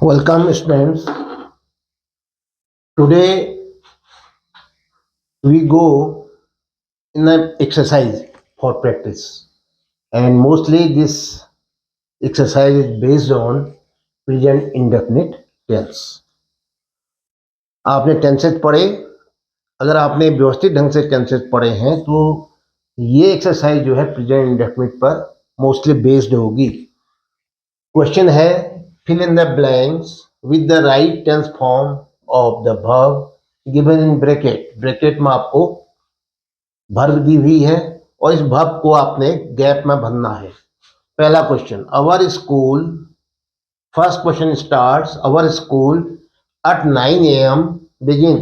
Welcome, students. Today we go in an exercise for practice, and mostly this exercise is based on present indefinite tense. आपने tenses पढ़े, अगर आपने व्यवस्थित ढंग से टेंसेज पढ़े हैं तो ये एक्सरसाइज जो है प्रेजेंट इंडेफिनिट पर मोस्टली बेस्ड होगी। क्वेश्चन है fill in the blanks with the right tense form of the verb given in bracket. Bracket में आपको वर्ब दी हुई है और इस वर्ब को आपने गैप में भरना है। पहला question, our school, first question starts our school eight 9 AM begin.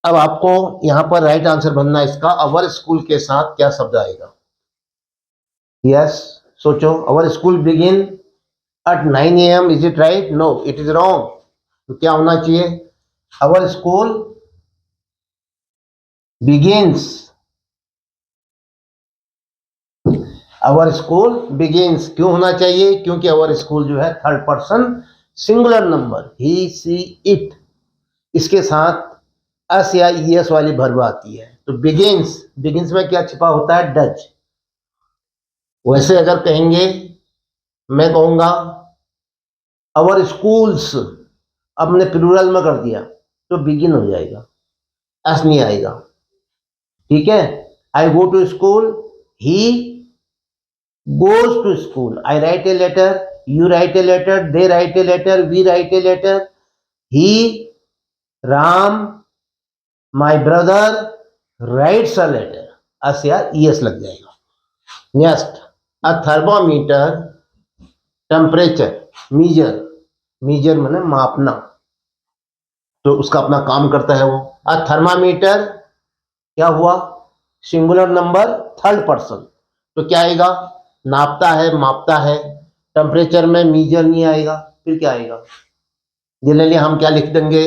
अब आपको यहां पर राइट आंसर भरना है इसका। अवर स्कूल के साथ क्या शब्द आएगा? यस, सोचो। Our school begin at 9 AM, is it right? No, it is wrong. तो क्या होना चाहिए? Our school begins, our school begins क्यों होना चाहिए? क्योंकि अवर स्कूल जो है third person singular number, he she it, इसके साथ एस या ईएस वाली वर्ब आती है। तो बिगिंस, बिगिंस में क्या छिपा होता है? डज। वैसे अगर कहेंगे, मैं कहूंगा अवर स्कूल्स, अब मैंने प्लूरल में कर दिया तो बिगिन हो जाएगा, एस नहीं आएगा। ठीक है, I go to school, he goes to school, I write a letter, you write a letter, they write a letter, we write a letter, he, Ram, my brother writes a letter, S या ES लग जाएगा। Next, a thermometer temperature measure, measure माने मापना, तो उसका अपना काम करता है वो। अ थर्मामीटर क्या हुआ? सिंगुलर नंबर, थर्ड पर्सन, तो क्या आएगा? नापता है, मापता है। टेम्परेचर में मीजर नहीं आएगा, फिर क्या आएगा? जनरली हम क्या लिख देंगे?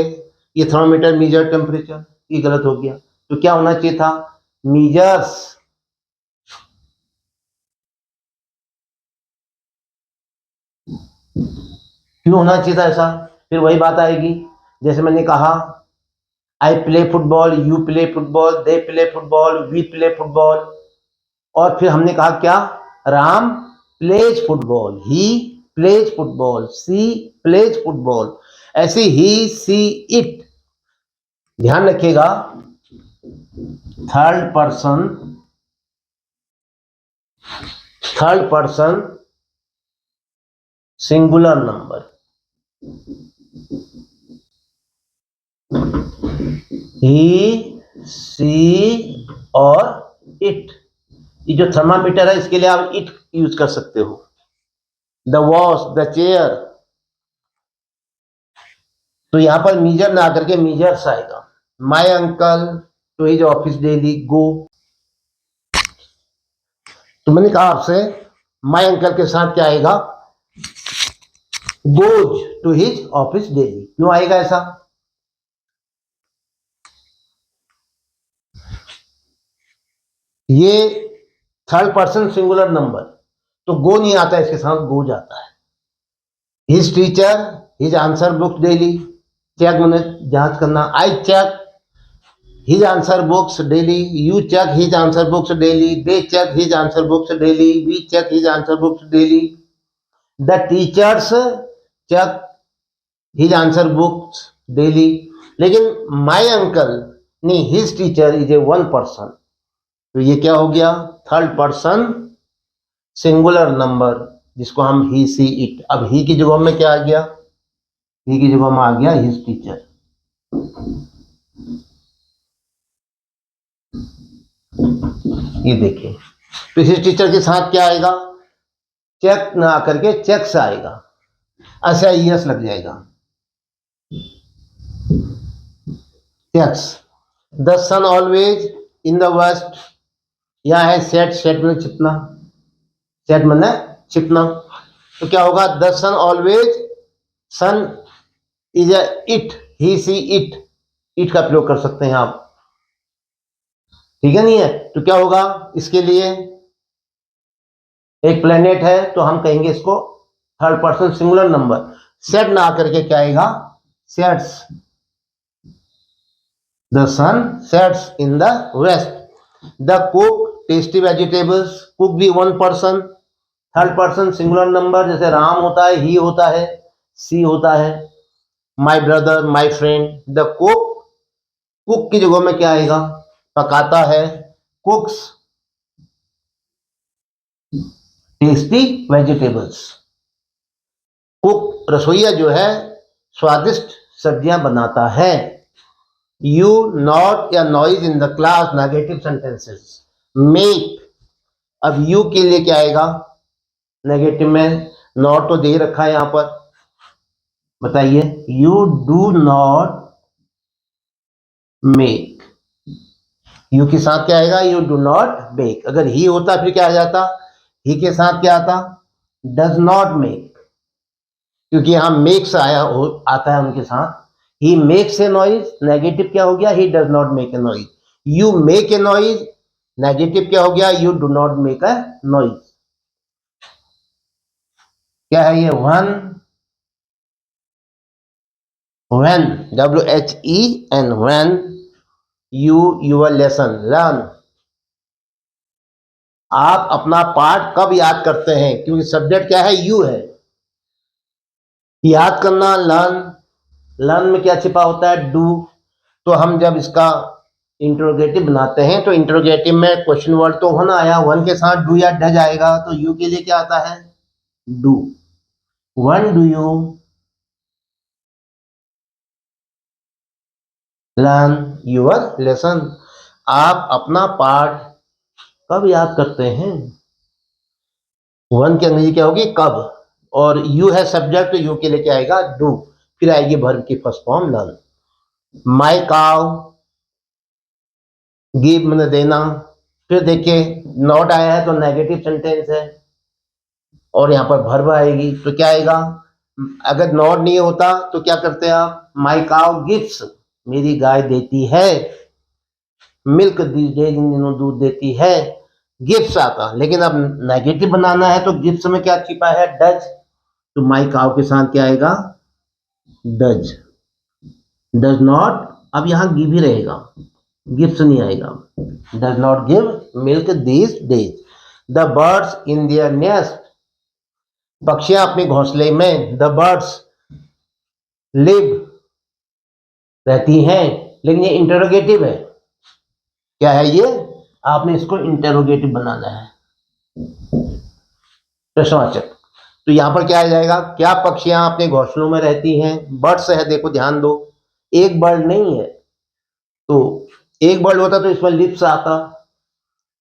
ये थर्मोमीटर मीजर टेम्परेचर, ये गलत हो गया। तो क्या होना चाहिए था? मीजर्स। क्यों होना चाहिए था ऐसा? फिर वही बात आएगी, जैसे मैंने कहा I play football, you play football, they play football, we play football, और फिर हमने कहा क्या? Ram plays football, he plays football, she plays football. ऐसे ही, सी, इट। ध्यान रखिएगा, third person, third person singular number, he, she और इट। ये जो थर्मामीटर है इसके लिए आप इट यूज कर सकते हो। द वॉश, द चेयर, तो यहां पर मीजर ना करके मीजर्स आएगा। My uncle to his office daily go, तो मैंने कहा आपसे माय अंकल के साथ क्या आएगा? Goes to his office daily. क्यों आएगा ऐसा? ये थर्ड पर्सन सिंगुलर नंबर, तो गो नहीं आता, इसके साथ गो जाता है। His teacher his answer books daily, check मैंने जांच करना, I check his answer books daily, you check his answer books daily, they check his answer books daily, we check his answer books daily, the teachers check his answer books daily. लेकिन my uncle नहीं, his teacher is a one person, तो ये क्या हो गया? Third person singular number, जिसको हम ही, she, it. अब ही की जगह में क्या आ गया? ही की जगह में आ गया हिज टीचर। ये देखिए, तो हिज टीचर के साथ क्या आएगा? चेक ना करके चेक्स आएगा, अच्छा यस लग जाएगा, checks. The sun always in the west, यह है सेट, सेट में छिपना, सेट में छिपना, तो क्या होगा? The sun always, sun is a it, he, she, it, it का प्रयोग कर सकते हैं आप। ठीक है, नहीं है तो क्या होगा? इसके लिए एक प्लेनेट है तो हम कहेंगे इसको third person singular number, set ना करके क्या आएगा, sets, the sun sets in the west, the cook tasty vegetables, cook भी one person, third person singular number, जैसे राम होता है, ही होता है, सी होता है, my brother, my friend, the cook, cook की जगह में क्या आएगा, पकाता है, कुक्स टेस्टी वेजिटेबल्स, कुक रसोईया जो है स्वादिष्ट सब्जियां बनाता है। यू नॉट या noise in the class, negative sentences, make, अब यू के लिए क्या आएगा, नेगेटिव में नॉट तो दे रखा है यहां पर, बताइए, you do not make, you के साथ क्या आएगा, यू डू नॉट मेक। अगर ही होता फिर क्या आ जाता, ही के साथ क्या आता, डज नॉट मेक, क्योंकि यहां मेक्स आता है उनके साथ, he makes a noise, negative क्या हो गया, he does not make a noise, you make a noise, negative क्या हो गया, you do not make a noise. क्या है ये, one, when, WHEN, when you your lesson learn, आप अपना पाठ कब याद करते हैं, क्योंकि सब्जेक्ट क्या है, यू है, याद करना, लर्न, लर्न में क्या छिपा होता है, डू, तो हम जब इसका इंट्रोगेटिव बनाते हैं तो इंट्रोगेटिव में क्वेश्चन वर्ड तो वन आया, वन के साथ डू या डज आएगा, तो यू के लिए क्या आता है, do, one do you learn your lesson, आप अपना पाठ कब याद करते हैं, वन की अंग्रेजी क्या होगी, कब, और यू है सब्जेक्ट, तो यू के लिए क्या आएगा, डू, फिर आएगी वर्ब की फर्स्ट फॉर्म लर्न। माई काउ, गिव मैंने देना, फिर देखिए नॉट आया है तो नेगेटिव सेंटेंस है, और यहाँ पर वर्ब आएगी तो क्या आएगा, अगर नॉट नहीं होता तो क्या करते हैं आप, माई काउ गिव्स, मेरी गाय देती है, मिल्क दीज डेज, इन दिनों दूध देती है, गिफ्ट्स आता, लेकिन अब नेगेटिव बनाना है तो गिफ्ट्स में क्या छिपा है, डज, तो माई काउ के साथ क्या आएगा, डज, डज नॉट, अब यहां गिव ही रहेगा, गिफ्ट्स नहीं आएगा, does not give milk these days, the birds in their nest, पक्षियां अपने घोंसले में, द बर्ड्स लिव, रहती हैं, लेकिन ये इंटरोगेटिव है, क्या है ये, आपने इसको इंटरोगेटिव बनाना है, प्रश्नवाचक, तो यहां पर क्या आ जाएगा, क्या पक्षियां अपने घोंसलों में रहती हैं, बर्ड्स है, देखो ध्यान दो, एक बर्ड नहीं है, तो एक बर्ड होता तो इसमें लिप्स आता,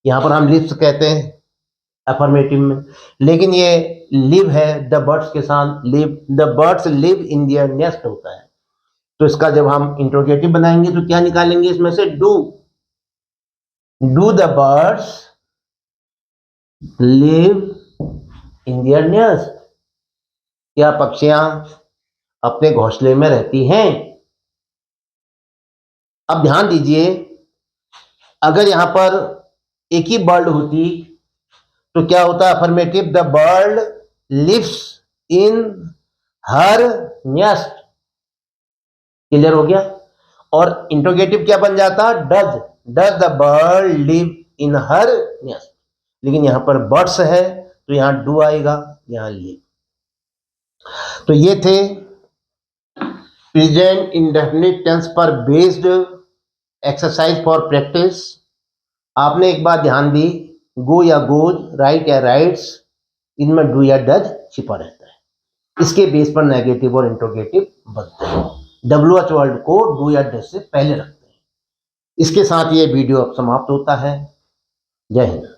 यहां पर हम लिप्स कहते हैं अफर्मेटिव में, लेकिन ये लिव है, द बर्ड्स के साथ live, the birds live in their nest होता है, तो इसका जब हम इंट्रोगेटिव बनाएंगे तो क्या निकालेंगे इसमें से, do, do the birds live in their nest, क्या पक्षियां अपने घोंसले में रहती हैं। अब ध्यान दीजिए, अगर यहां पर एक ही बर्ड होती तो क्या होता, affirmative, the bird lives in her nest, clear हो गया, और इंट्रोगेटिव क्या बन जाता, does, does the bird live in her nest, लेकिन यहां पर बर्ड्स है तो यहां डू आएगा, यहां लिव। तो ये थे प्रेजेंट इंडेफिनिट टेंस पर बेस्ड एक्सरसाइज फॉर प्रैक्टिस। आपने एक बात ध्यान दी, गो या गोज, राइट या राइट्स, इनमें डू या डज छिपा रहता है, इसके बेस पर नेगेटिव और इंट्रोगेटिव बनते हैं, WH वर्ड को डू या डज से पहले रखते हैं। इसके साथ ये वीडियो अब समाप्त होता है। जय हिंद।